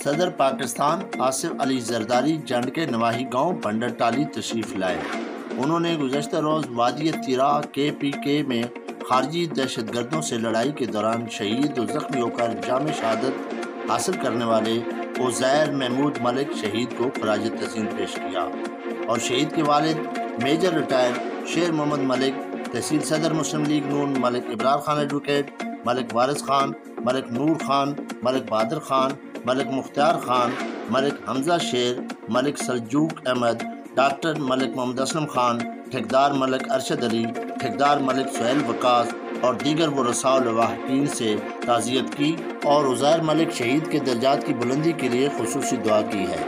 صدر پاکستان آصف علی زرداری جنڈ کے نواحی گاؤں بنڈر ٹالی تشریف لائے۔ انہوں نے گزشتہ روز وادی تیرا KPK میں خارجی دہشت گردوں سے لڑائی کے دوران شہید و زخمی ہو کر جام شہادت حاصل کرنے والے عزیر محمود ملک شہید کو خراج تحسین پیش کیا اور شہید کے والد میجر ریٹائر شیر محمد ملک، تحصیل صدر مسلم لیگ نون ملک ابرار خان ایڈوکیٹ، ملک وارث خان، ملک نور خان، ملک بہادر خان، ملک مختار خان، ملک حمزہ شیر، ملک سلجوق احمد، ڈاکٹر ملک محمد اسلم خان، ٹھیکیدار ملک ارشد علی، ٹھیکیدار ملک سہیل وقاص اور دیگر ورثاء و لواحقین سے تعزیت کی اور عزیر ملک شہید کے درجات کی بلندی کے لیے خصوصی دعا کی ہے۔